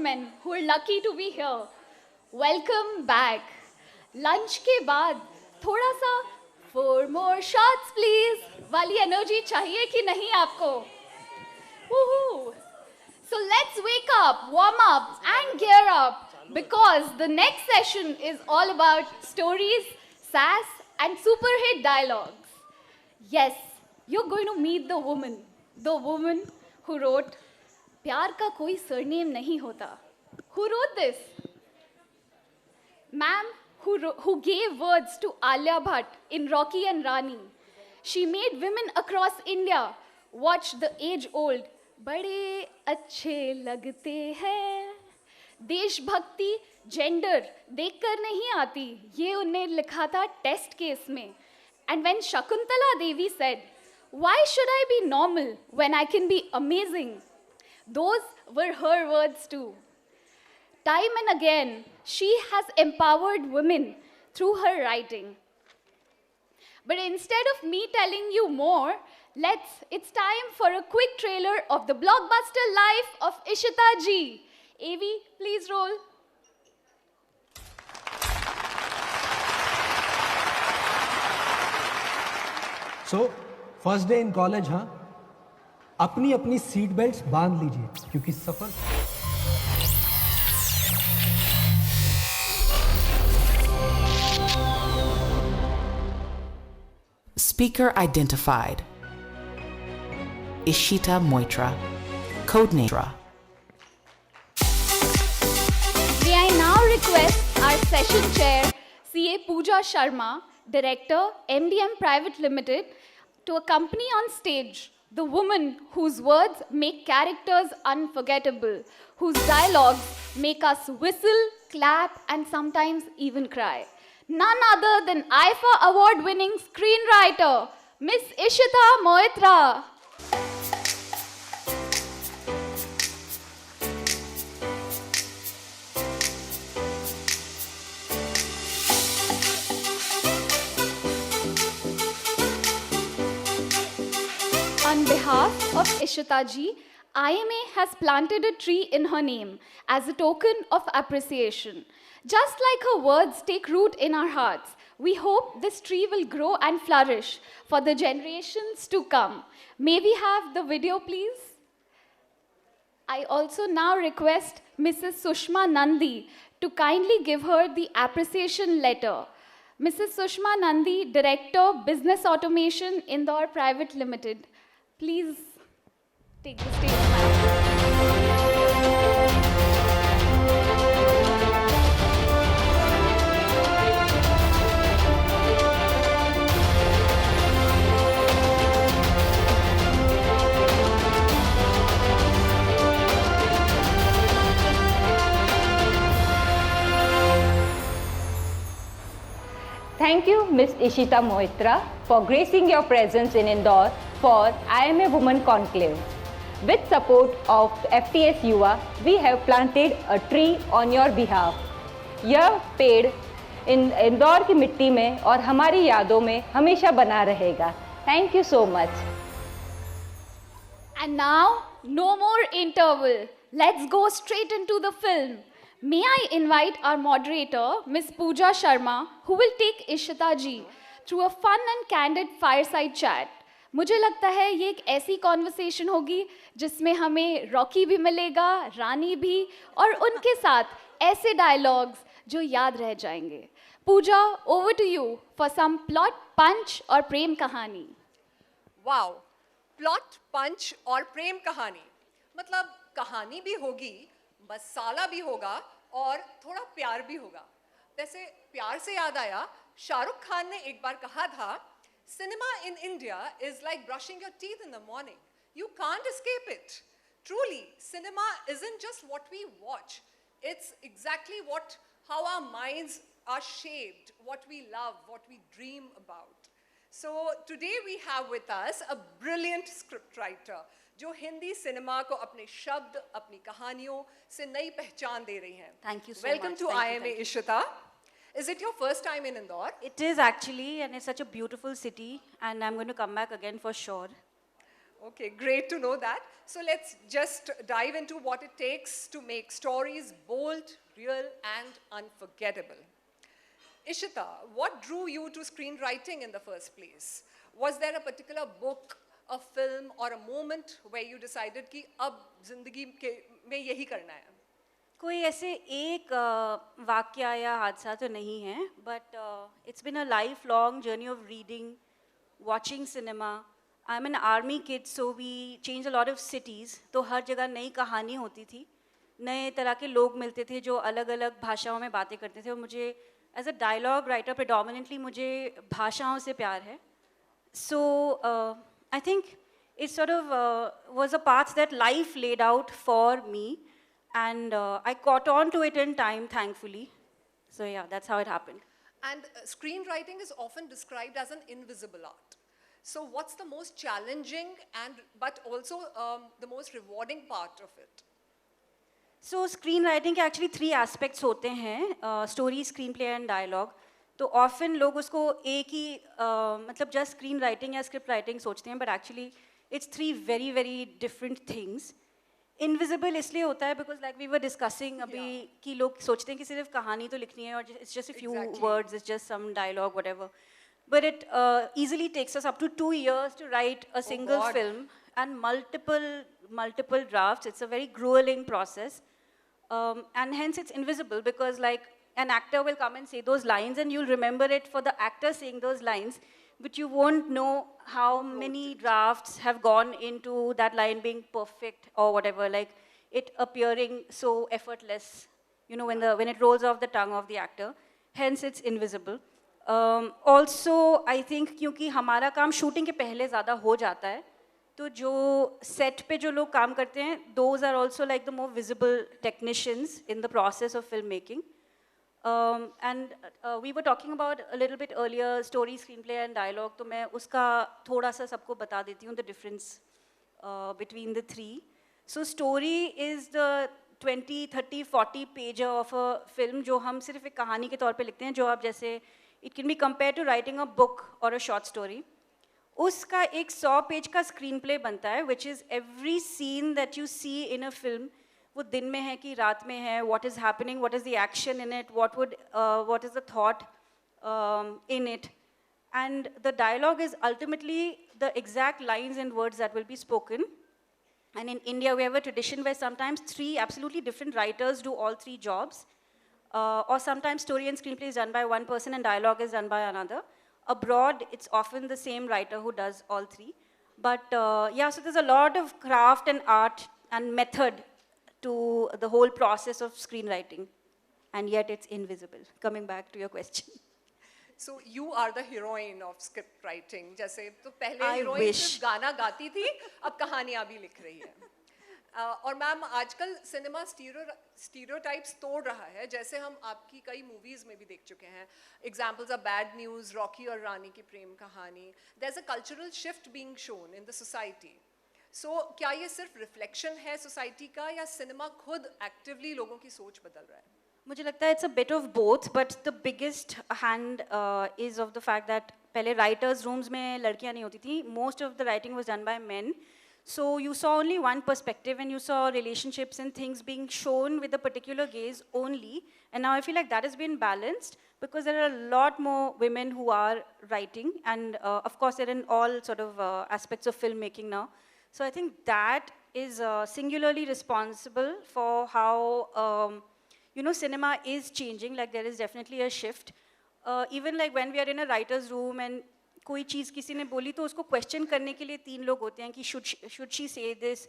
gentlemen who are lucky to be here, welcome back. Lunch के बाद थोड़ा सा four more shots please वाली energy चाहिए कि नहीं आपको? Woohoo! So let's wake up, warm up and gear up because the next session is all about stories, sass and super hit dialogues. Yes, you're going to meet the woman who wrote प्यार का कोई surname नहीं होता. Who wrote this? Ma'am, who gave words to Alia Bhatt in Rocky and Rani. She made women across India watch the age-old बड़े अच्छे लगते हैं. देशभक्ति, जेंडर देखकर नहीं आती, ये उन्हें लिखा था टेस्ट केस में. And when Shakuntala Devi said, "Why should I be normal when I can be amazing?" Those were her words too. Time and again, she has empowered women through her writing. But instead of me telling you more, it's time for a quick trailer of the blockbuster life of Ishita Ji. AV, please roll. So, first day in college, हाँ? अपनी अपनी seat belts बांध लीजिए क्योंकि सफर Speaker identified. Ishita Moitra, codename Ra. May I now request our session chair, CA Pooja Sharma, Director, MDM Private Limited, to accompany on stage the woman whose words make characters unforgettable, whose dialogues make us whistle, clap, and sometimes even cry. None other than IFA award-winning screenwriter, Miss Ishita Moitra. On behalf of Ishita Ji, IMA has planted a tree in her name as a token of appreciation. Just like her words take root in our hearts, we hope this tree will grow and flourish for the generations to come. May we have the video, please? I also now request Mrs. Sushma Nandi to kindly give her the appreciation letter. Mrs. Sushma Nandi, Director, Business Automation, Indore Private Limited. Please take the stage, ma'am. Thank you, Ms. Ishita Moitra, for gracing your presence in Indore for I Am a Woman Conclave. With support of FTS Yuva, we have planted a tree on your behalf. यह पेड़ इंदौर की मिट्टी में और हमारी यादों में हमेशा बना रहेगा. Thank you so much. And now, no more interval. Let's go straight into the film. May I invite our moderator, Ms. Pooja Sharma, who will take Ishita Ji through a fun and candid fireside chat. मुझे लगता है ये एक ऐसी conversation होगी जिसमें हमें Rocky भी मिलेगा, रानी भी, और उनके साथ ऐसे डायलॉग्स जो याद रह जाएंगे. पूजा, over to you for some plot punch और प्रेम कहानी. वाओ, प्लॉट पंच और प्रेम कहानी, मतलब कहानी भी होगी, मसाला भी होगा और थोड़ा प्यार भी होगा. वैसे प्यार से याद आया, शाहरुख खान ने एक बार कहा था, cinema in India is like brushing your teeth in the morning. You can't escape it. Truly, cinema isn't just what we watch. It's exactly how our minds are shaped, what we love, what we dream about. So today we have with us a brilliant scriptwriter जो Hindi cinema को अपने शब्द, अपनी कहानियों से नई पहचान दे रही हैं. Thank you so Welcome much. to IMA, Ishita. Is it your first time in Indore? It is actually, and it's such a beautiful city, and I'm going to come back again for sure. Okay, great to know that. So let's just dive into what it takes to make stories bold, real, and unforgettable. Ishita, what drew you to screenwriting in the first place? Was there a particular book, a film, or a moment where you decided कि अब जिंदगी के में यही करना है? कोई ऐसे एक वाक्य या हादसा तो नहीं है, but it's been a life long journey of reading, watching cinema. I am an army kid, so we change a lot of cities. तो हर जगह नई कहानी होती थी, नए तरह के लोग मिलते थे जो अलग अलग भाषाओं में बातें करते थे. और मुझे as a dialogue writer predominantly मुझे भाषाओं से प्यार है. So I think it sort of was a path that life laid out for me, and I caught on to it in time, thankfully. So yeah, that's how it happened. And screenwriting is often described as an invisible art. So what's the most challenging and but also the most rewarding part of it? So screenwriting के actually 3 aspects होते हैं, story, screenplay and dialogue. तो often लोग उसको एक ही मतलब just screenwriting या script writing सोचते हैं, but actually it's 3 very very different things. Invisible इसलिए होता है because like we were discussing अभी कि लोग सोचते हैं कि सिर्फ कहानी तो लिखनी है और it's just a few words, it's just some dialogue, whatever. But it easily takes us up to 2 years to write a single film and multiple drafts. It's a very grueling process, and hence it's invisible because like an actor will come and say those lines and you'll remember it for the actor saying those lines, but you won't know how many drafts have gone into that line being perfect or whatever, like it appearing so effortless, you know, when it rolls off the tongue of the actor. Hence it's invisible. Also I think क्योंकि हमारा काम shooting के पहले ज़्यादा हो जाता है, तो जो set पे जो लोग काम करते हैं, those are also like the more visible technicians in the process of filmmaking. And we were talking about a little bit earlier story, screenplay and dialogue. तो मैं उसका थोड़ा सा सबको बता देती हूँ the difference between the 3. So story is the 20, 30, 40 pager of a film जो हम सिर्फ एक कहानी के तौर पे लिखते हैं, जो आप जैसे it can be compared to writing a book or a short story. उसका एक 100 पेज का screenplay बनता है, which is every scene that you see in a film. वो दिन में है कि रात में है, what is happening, what is the action in it, what is the thought in it. And the dialogue is ultimately the exact lines and words that will be spoken. And in India, we have a tradition where sometimes 3 absolutely different writers do all 3 jobs. Or sometimes story and screenplay is done by one person and dialogue is done by another. Abroad, it's often the same writer who does all 3. But yeah, so there's a lot of craft and art and method to the whole process of screenwriting, and yet it's invisible. Coming back to your question. So you are the heroine of script writing. जैसे तो पहले I heroine wish. सिर्फ गाना गाती थी, अब कहानियाँ भी लिख रही है. और मैम आजकल सिनेमा स्टीरियोटाइप्स तोड़ रहा है, जैसे हम आपकी कई मूवीज में भी देख चुके हैं. Examples are bad news, Rocky और रानी की प्रेम कहानी. There is a cultural shift being shown in the society. So क्या ये सिर्फ रिफ्लेक्शन है सोसाइटी का, या सिनेमा खुद एक्टिवली लोगों की सोच बदल रहा है? मुझे लगता है it's a bit of both, but the biggest hand is of the fact that पहले writers' rooms में लड़कियाँ नहीं होती थी. Most of the writing was done by men. So you saw only one perspective, and you saw relationships and things being shown with a particular gaze only. And now I feel like that has been balanced because there are a lot more women who are writing, and of course they're in all sort of aspects of filmmaking now. So I think that is singularly responsible for how you know, cinema is changing. Like there is definitely a shift. Even like when we are in a writer's room and कोई चीज़ किसी ने बोली तो उसको question करने के लिए 3 लोग होते हैं कि should she say this.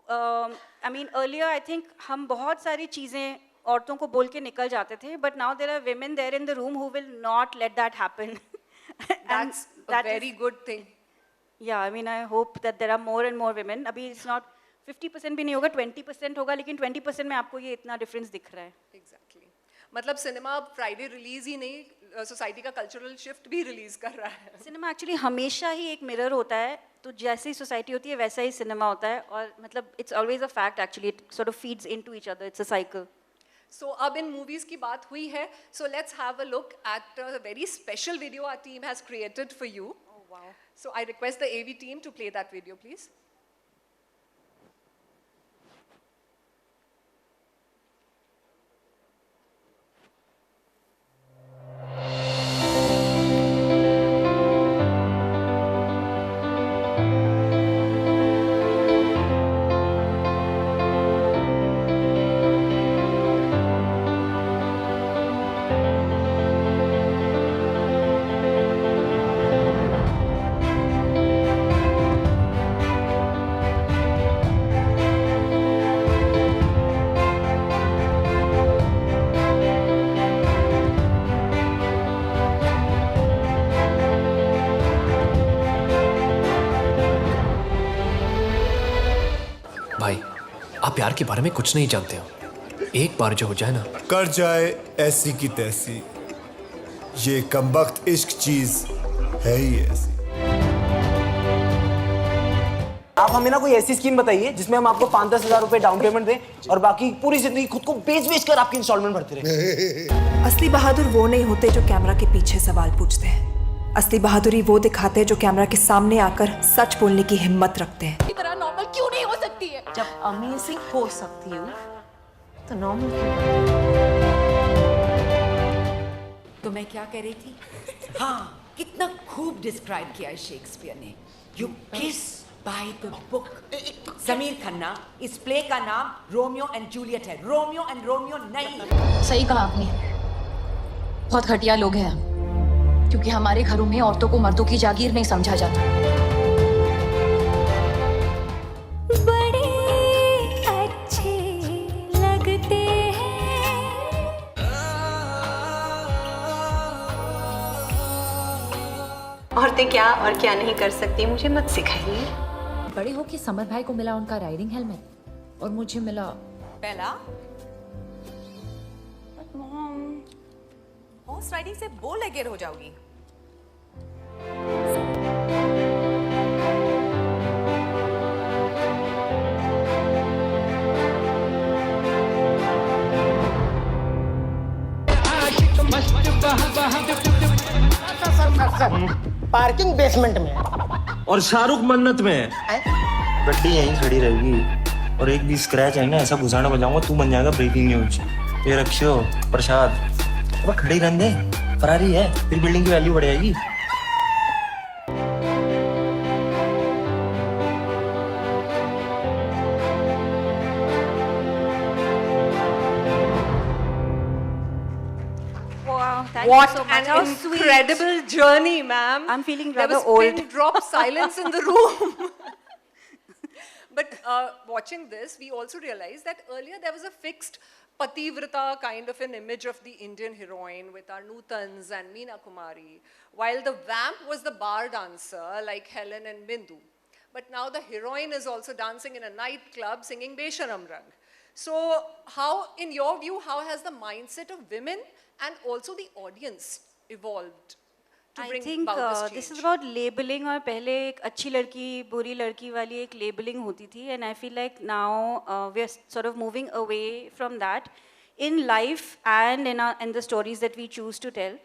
I mean earlier I think हम बहुत सारी चीज़ें औरतों को बोल के निकल जाते थे, but now there are women there in the room who will not let that happen. That's a very good thing. Yeah, I mean I hope that there are more and more women. अभी it's not 50% भी नहीं होगा, 20% होगा, लेकिन 20% में आपको ये इतना डिफरेंस दिख रहा है. Exactly. मतलब सिनेमा अब फ्राइडे रिलीज ही नहीं, सोसाइटी का कल्चरल शिफ्ट भी रिलीज कर रहा है. सिनेमा एक्चुअली हमेशा ही एक मिरर होता है, तो जैसे ही सोसाइटी होती है वैसा ही सिनेमा होता है, और मतलब it's always a fact actually, it sort of feeds into each other, it's a cycle. So अब इन मूवीज की बात हुई है, so let's have a look at a very special video our team has created for you. Wow. So I request the AV team to play that video, please. भाई, आप प्यार के बारे में कुछ नहीं जानते हो। एक बार जो हो जाए ना, कर जाए ऐसी की तैसी, ये कमबख्त इश्क चीज है ही ऐसी। आप हमें ना कोई ऐसी स्कीम बताइए जिसमें हम आपको 5-10 हजार रुपए डाउन पेमेंट दें और बाकी पूरी जिंदगी खुद को बेच कर आपकी इंस्टॉलमेंट भरते रहे। असली बहादुर वो नहीं होते जो कैमरा के पीछे सवाल पूछते हैं। असली बहादुरी वो दिखाते हैं जो कैमरा के सामने आकर सच बोलने की हिम्मत रखते हैं। की तरह नॉर्मल क्यों नहीं हो सकती है? जब अमेजिंग हो सकती हूँ तो नॉर्मल क्यों? तो मैं क्या कह रही थी? हाँ, कितना खूब डिस्क्राइब किया है शेक्सपियर ने। यू किस बाय द बुक। जमीर खन्ना, इस प्ले का नाम रोमियो एंड जूलियट है, रोमियो एंड रोमियो नहीं। सही कहा आपने, बहुत घटिया लोग हैं, क्योंकि हमारे घरों में औरतों को मर्दों की जागीर नहीं समझा जाता। बड़े अच्छे लगते हैं। औरतें क्या और क्या नहीं कर सकती मुझे मत सिखाइए। बड़े हो कि समर भाई को मिला उनका राइडिंग हेलमेट और मुझे मिला पहला हॉर्स राइडिंग से बो लेगर हो जाओगी। पार्किंग बेसमेंट में और शाहरुख मन्नत में है। गड्डी यहीं खड़ी रहेगी और एक भी स्क्रैच है ना, ऐसा घुसाना बजाऊंगा तू बन जाएगा ब्रेकिंग न्यूज। ये रक्षो प्रसाद अब खड़े ही रहने दे, फरारी है, फिर बिल्डिंग की वैल्यू बढ़ जाएगी। What an incredible journey, ma'am. I'm feeling there rather was old. Pin drop silence in the room. But watching this, we also realized that earlier there was a fixed pativrata kind of an image of the Indian heroine with our Nutans and Meena Kumari, while the vamp was the bar dancer like Helen and Bindu. But now the heroine is also dancing in a nightclub singing Besharam Rang. So how, in your view, how has the mindset of women and also the audience evolved to I bring think about this change? this is about labeling. और पहले एक अच्छी लड़की बुरी लड़की वाली एक labeling होती थी, and I feel like now we are sort of moving away from that in life and in the stories that we choose to tell.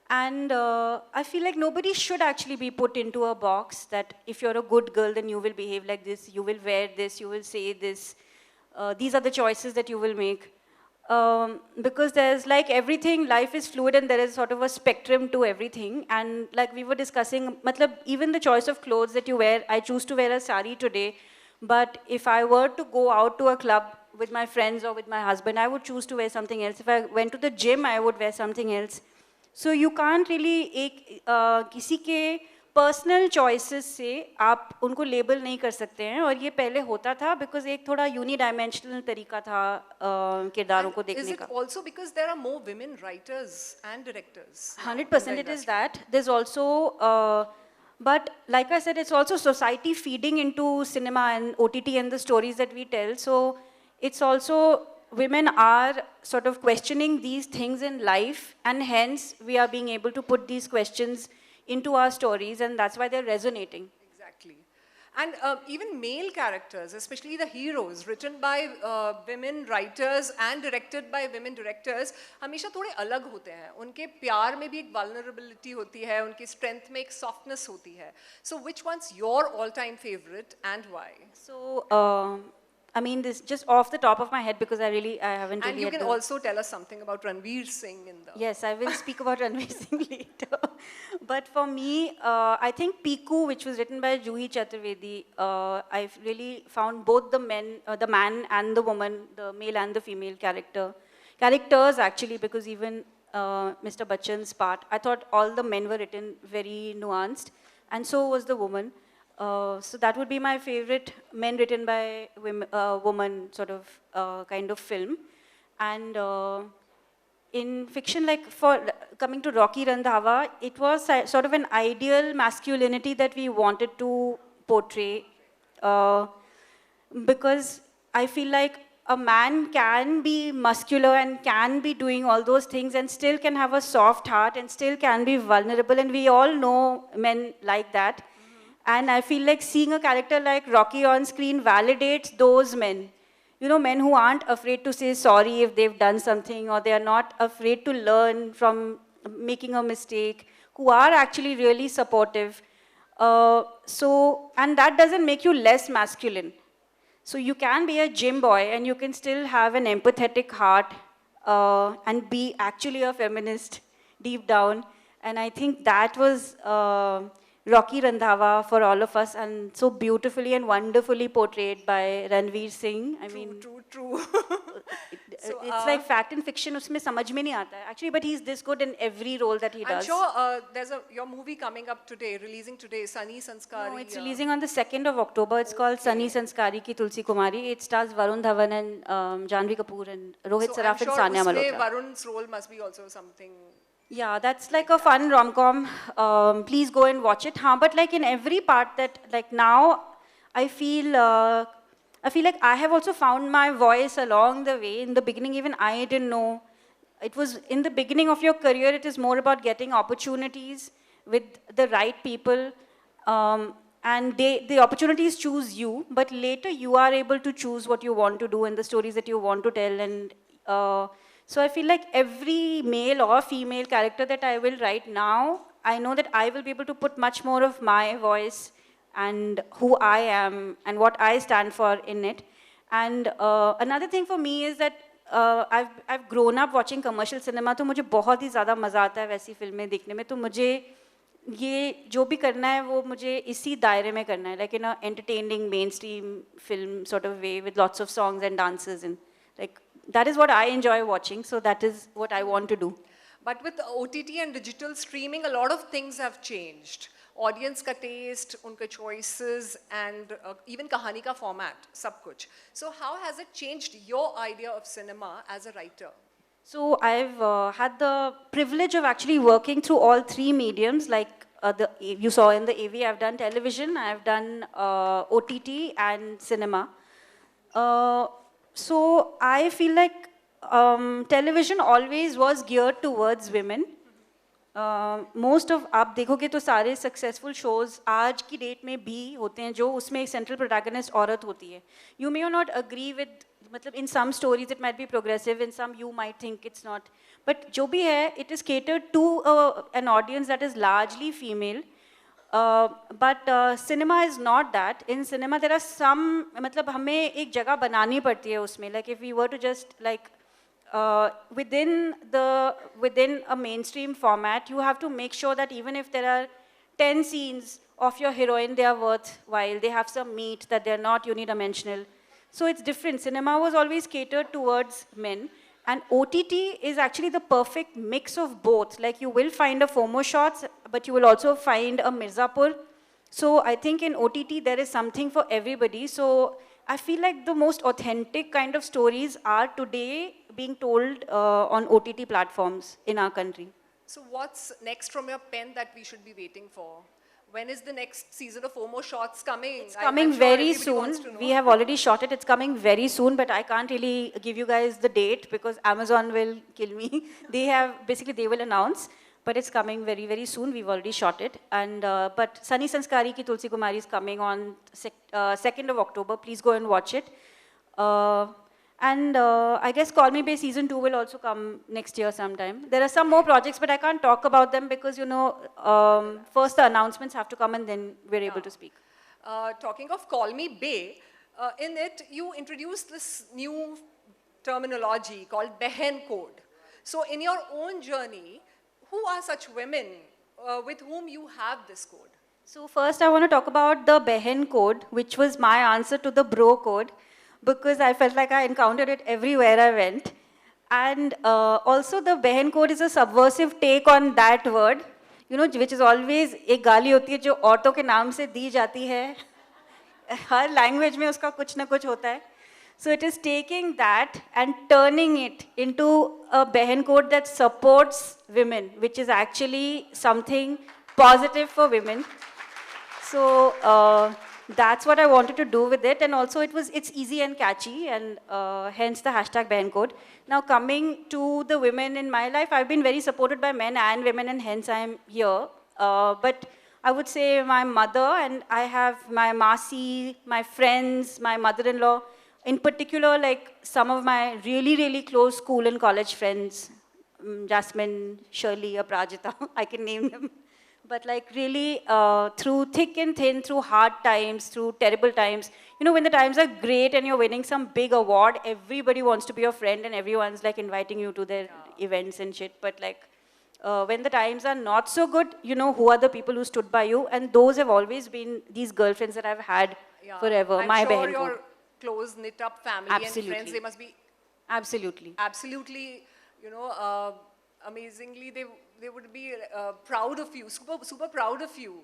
And I feel like nobody should actually be put into a box that if you're a good girl then you will behave like this, you will wear this, you will say this. These are the choices that you will make. Because there's like everything, life is fluid and there is sort of a spectrum to everything. And like we were discussing, matlab, even the choice of clothes that you wear, I choose to wear a sari today, but if I were to go out to a club with my friends or with my husband, I would choose to wear something else. If I went to the gym, I would wear something else. So you can't really किसी के personal choices से आप उनको label नहीं कर सकते हैं, और ये पहले होता था बिकॉज एक थोड़ा यूनिडायमेंशनल तरीका था किरदारों को देखने का. Is it also because there are more women writers and directors? 100% it is that. There's also, but like I said, it's also society feeding into cinema and OTT and the stories that we tell. So it's also, women are sort of questioning these things in life, and hence we are being able to put these questions into our stories, and that's why they're resonating. Exactly. And even male characters, especially the heroes, written by women writers and directed by women directors, हमेशा थोड़े अलग होते हैं. उनके प्यार में भी एक vulnerability होती है, उनकी strength में एक softness होती है. So which one's your all-time favorite and why? So, I mean, this just off the top of my head because I haven't. And you can also tell us something about Ranveer Singh in the. Yes, I will speak about Ranveer Singh later. But for me, I think Piku, which was written by Juhi Chaturvedi, I've really found both the man and the woman, the male and the female characters actually, because even Mr. Bachchan's part, I thought all the men were written very nuanced, and so was the woman. So that would be my favorite men written by woman sort of kind of film. And in fiction, like for coming to Rocky Randhawa, it was sort of an ideal masculinity that we wanted to portray, because I feel like a man can be muscular and can be doing all those things and still can have a soft heart and still can be vulnerable, and we all know men like that. And I feel like seeing a character like Rocky on screen validates those men. You know, men who aren't afraid to say sorry if they've done something, or they are not afraid to learn from making a mistake, who are actually really supportive. And that doesn't make you less masculine. So you can be a gym boy and you can still have an empathetic heart and be actually a feminist deep down. And I think that was Rocky Randhawa for all of us, and so beautifully and wonderfully portrayed by Ranveer Singh. I mean, true. It's like fact and fiction. उसमें समझ में नहीं आता है actually, but he's this good in every role that he does. I'm sure there's your movie coming up today, releasing today, Sunny Sanskari. No, it's releasing on the 2nd of October. It's called Sunny Sanskari ki Tulsi Kumari. It stars Varun Dhawan and Janhvi Kapoor and Rohit Saraf and Sanya Malhotra. So I'm sure Varun's role must be also something. Yeah, that's like a fun rom-com. Please go and watch it. But like in every part that, like now, I feel like I have also found my voice along the way. In the beginning, even I didn't know. It was in the beginning of your career, it is more about getting opportunities with the right people. And the opportunities choose you, but later you are able to choose what you want to do and the stories that you want to tell. And so I feel like every male or female character that I will write now, I know that I will be able to put much more of my voice and who I am and what I stand for in it. And another thing for me is that I've grown up watching commercial cinema, तो मुझे बहुत ही ज़्यादा मज़ा आता है वैसी फिल्में देखने में. तो मुझे ये जो भी करना है वो मुझे इसी दायरे में करना है, like in a entertaining mainstream film sort of way with lots of songs and dances, and like that is what I enjoy watching, so that is what I want to do. But with OTT and digital streaming, a lot of things have changed. Audience ka taste, unka choices, and even kahani ka format, sab kuch. So how has it changed your idea of cinema as a writer? So I've had the privilege of actually working through all three mediums, like you saw in the AV. I've done television, I've done OTT and cinema. So I feel like television always was geared towards women. Most of आप देखोगे तो सारे successful shows आज की date में भी होते हैं जो उसमें एक central protagonist औरत होती है. You may not agree with, मतलब in some stories it might be progressive, in some you might think it's not. But जो भी है, it is catered to an audience that is largely female. But cinema is not that. In cinema there are some, मतलब हमें एक जगह बनानी पड़ती है उसमें. Like if we were to just like within a mainstream format, you have to make sure that even if there are 10 scenes of your heroine, they are worthwhile. They have some meat, that they're not unidimensional. So it's different. Cinema was always catered towards men. And OTT is actually the perfect mix of both. Like you will find a FOMO shots, but you will also find a Mirzapur. So I think in OTT there is something for everybody. So I feel like the most authentic kind of stories are today being told on OTT platforms in our country. So what's next from your pen that we should be waiting for? When is the next season of FOMO Shots coming? It's coming very soon. We have already shot it. It's coming very soon, but I can't really give you guys the date because Amazon will kill me. They will announce. but it's coming very, very soon. We've already shot it. And but Sunny Sanskari ki Tulsi Kumari is coming on 2nd of October. Please go and watch it. And I guess Call Me Bae season 2 will also come next year sometime. There are some more projects, but I can't talk about them because, you know, first the announcements have to come and then we're able to speak. Talking of Call Me Bae, in it you introduced this new terminology called Behen Code. So in your own journey, who are such women with whom you have this code? So first I want to talk about the Behen Code, which was my answer to the Bro Code, because I felt like I encountered it everywhere I went. And also the Behen Code is a subversive take on that word, you know, which is always एक गाली होती है जो औरतों के नाम से दी जाती है. हर language में उसका कुछ ना कुछ होता है. So it is taking that and turning it into a Behen Code that supports women, which is actually something positive for women. So that's what I wanted to do with it, and also it's easy and catchy, and hence the hashtag Behen Code. Now coming to the women in my life, I've been very supported by men and women, and hence I'm here. But I would say my mother, and I have my Masi, my friends, my mother-in-law, in particular, like some of my really, really close school and college friends, Jasmine, Shirley, Aprajita, I can name them. But like really, through thick and thin, through hard times, through terrible times, you know, when the times are great and you're winning some big award, everybody wants to be your friend and everyone's like inviting you to their events and shit. But like, when the times are not so good, you know, who are the people who stood by you? And those have always been these girlfriends that I've had forever. I'm my sure Behen your Code. close knit up family Absolutely. and friends, they must be Absolutely, you know, amazingly, they would be proud of you, super proud of you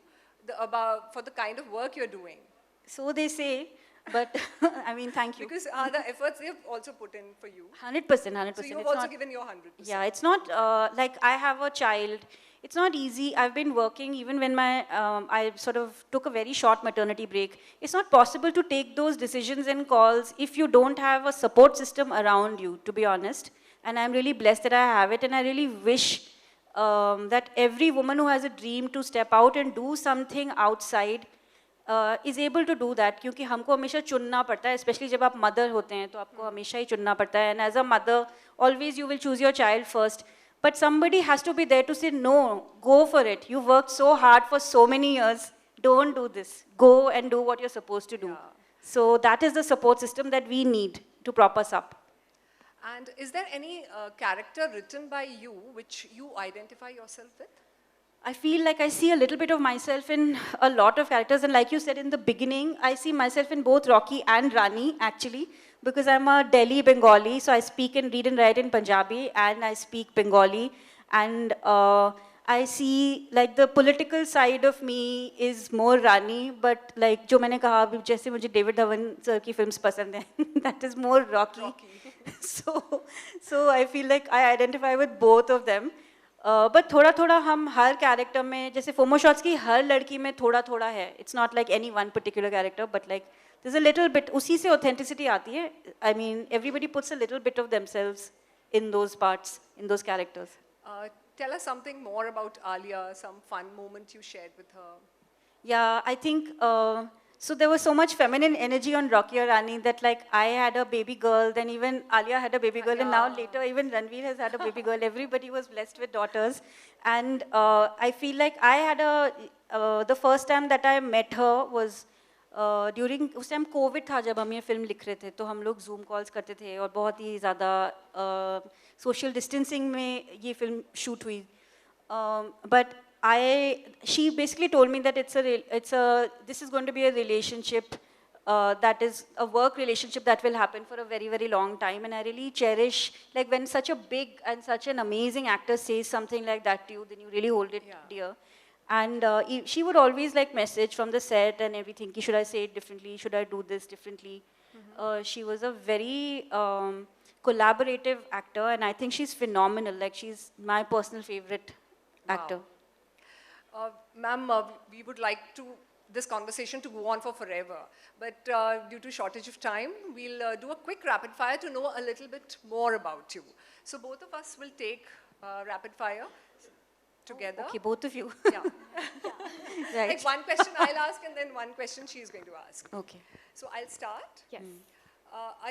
for the kind of work you're doing. So they say, but I mean, thank you. Because the efforts they've also put in for you. 100%. So you've It's also not- given your 100%. Yeah, it's not like I have a child. It's not easy. I've been working even when I sort of took a very short maternity break. It's not possible to take those decisions and calls if you don't have a support system around you, to be honest. And I'm really blessed that I have it. And I really wish that every woman who has a dream to step out and do something outside is able to do that. क्योंकि हमको हमेशा चुनना पड़ता है, especially जब आप mother होते हैं तो आपको हमेशा ही चुनना पड़ता है. And as a mother, always you will choose your child first. But somebody has to be there to say, no, go for it. You worked so hard for so many years. Don't do this. Go and do what you're supposed to do. So that is the support system that we need to prop us up. And is there any character written by you which you identify yourself with? I feel like I see a little bit of myself in a lot of characters. And like you said in the beginning, I see myself in both Rocky and Rani, actually, because I'm a Delhi Bengali. So I speak and read and write in Punjabi, and I speak Bengali. And I see, like, the political side of me is more Rani, but like, जो मैंने कहा अभी, जैसे मुझे David Dhawan sir की films पसंद हैं, that is more Rocky. So I feel like I identify with both of them. But थोड़ा-थोड़ा हम हर character में, जैसे FOMO shots की हर लड़की में थोड़ा-थोड़ा है. It's not like any one particular character, but like there's a little bit, उसी से authenticity आती है. I mean, everybody puts a little bit of themselves in those parts, in those characters. Tell us something more about Alia, some fun moment you shared with her. Yeah, I think, so there was so much feminine energy on Rocky or Rani that like I had a baby girl, then even Alia had a baby girl, and now later even Ranveer has had a baby girl. Everybody was blessed with daughters. And I feel like I had the first time that I met her was during, उस time Covid था जब हम ये film लिख रहे थे, तो हम लोग जूम कॉल्स करते थे और बहुत ही ज़्यादा सोशल डिस्टेंसिंग में ये फिल्म शूट हुई. But she basically told me that this is going to be a relationship that is a work relationship that will happen for a very, very long time. And I really cherish, like when such a big and such an amazing actor says something like that to you, then you really hold it dear. And she would always like message from the set and everything, should I say it differently, should I do this differently? She was a very collaborative actor, and I think she's phenomenal. Like she's my personal favorite actor. Ma'am, we would like this conversation to go on for forever, but due to shortage of time, we'll do a quick rapid fire to know a little bit more about you. So both of us will take rapid fire. together. Okay, both of you. Yeah. Right. Like one question I'll ask and then one question she's going to ask. Okay. So I'll start. Yes.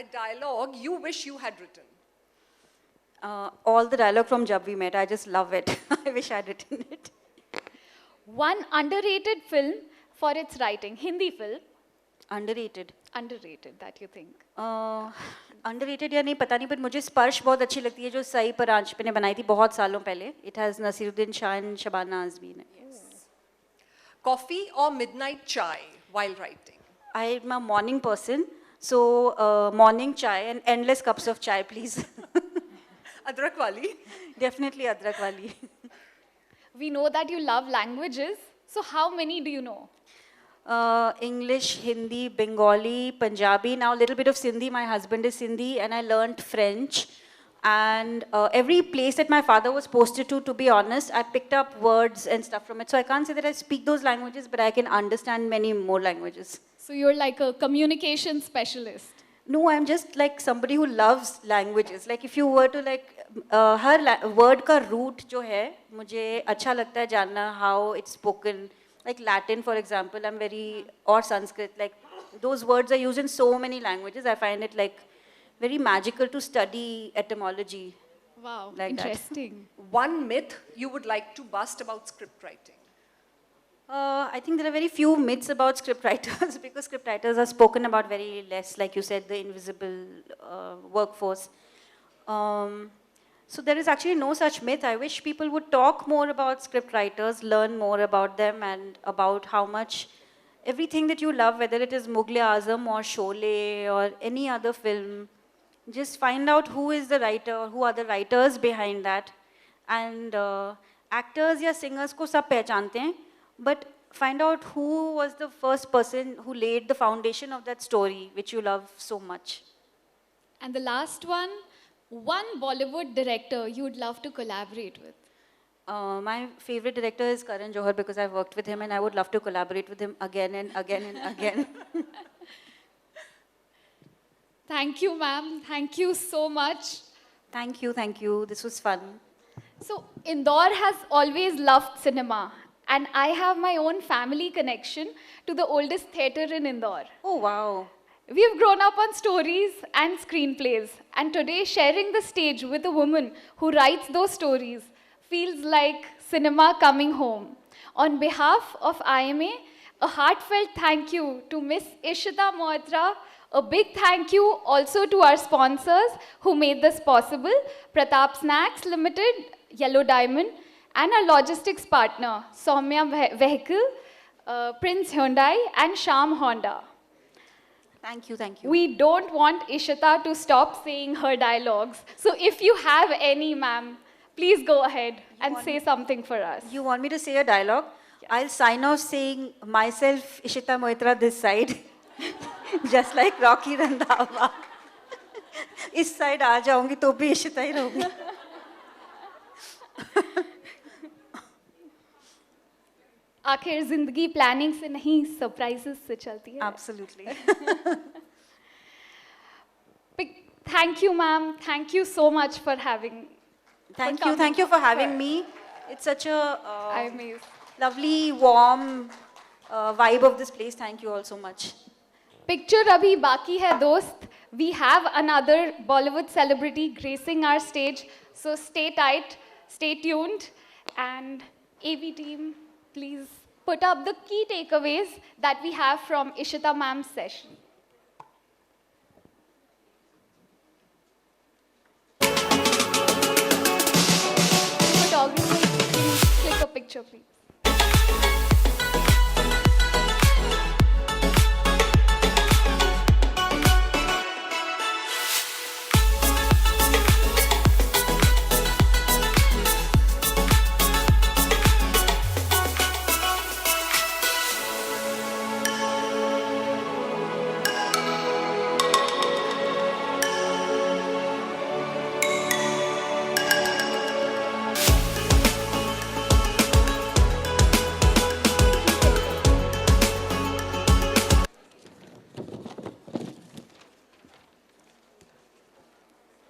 A dialogue you wish you had written. All the dialogue from Jab We Met, I just love it. I wish I'd written it. One underrated film for its writing, Hindi film, Underrated. that you think. Underrated या नहीं पता नहीं, but मुझे स्पर्श बहुत अच्छी लगती है जो सई परांजपे ने बनाई थी बहुत सालों पहले. It has Nasiruddin Shah and Shabana Azmi in it. Coffee or midnight chai while writing? I'm a morning person, so morning chai and endless cups of chai, please. Adrak wali? Definitely adrak wali. We know that you love languages. So how many do you know? English, Hindi, Bengali, Punjabi, now a little bit of Sindhi. My husband is Sindhi and I learnt French. And every place that my father was posted to be honest, I picked up words and stuff from it. So I can't say that I speak those languages, but I can understand many more languages. So you're like a communication specialist. No, I'm just like somebody who loves languages. Like if you were to like, her word का root जो है, मुझे अच्छा लगता है जानना how it's spoken. Like Latin, for example, I'm very, or Sanskrit, like those words are used in so many languages. I find it like very magical to study etymology. Wow, like interesting. One myth you would like to bust about script writing? I think there are very few myths about script writers because script writers are spoken about very less, like you said, the invisible workforce. So there is actually no such myth. I wish people would talk more about script writers, learn more about them and about how much everything that you love, whether it is Mughal-e-Azam or Sholay or any other film, just find out who is the writer or who are the writers behind that. And actors या singers को सब पहचानते हैं, but find out who was the first person who laid the foundation of that story which you love so much. And the last one Bollywood director you would love to collaborate with. My favorite director is Karan Johar because I've worked with him and I would love to collaborate with him again and again and again. Thank you, ma'am. Thank you so much. Thank you. This was fun. So, Indore has always loved cinema, and I have my own family connection to the oldest theatre in Indore. Oh, wow. We've grown up on stories and screenplays, and today sharing the stage with a woman who writes those stories feels like cinema coming home. On behalf of IMA, a heartfelt thank you to Miss Ishita Moitra. A big thank you also to our sponsors who made this possible, Pratap Snacks Limited, Yellow Diamond, and our logistics partner, Soumya Vehicle, Prince Hyundai, and Sham Honda. Thank you. We don't want Ishita to stop saying her dialogues. So if you have any, ma'am, please go ahead and say something for us. You want me to say a dialogue? Yes. I'll sign off saying myself, Ishita Moitra, this side. Just like Rocky Randhawa. इस side आ जाऊंगी तो भी इशिता ही रहूंगी. आखिर जिंदगी planning से नहीं surprises से चलती है. Absolutely. Thank you, ma'am. Thank you so much for having. Thank you for having me. It's such a amazing, lovely, warm vibe of this place. Thank you all so much. Picture abhi baki hai dost. We have another Bollywood celebrity gracing our stage. So stay tight, stay tuned, and AV team, please put up the key takeaways that we have from Ishita ma'am's session. Photographer, click a picture, please.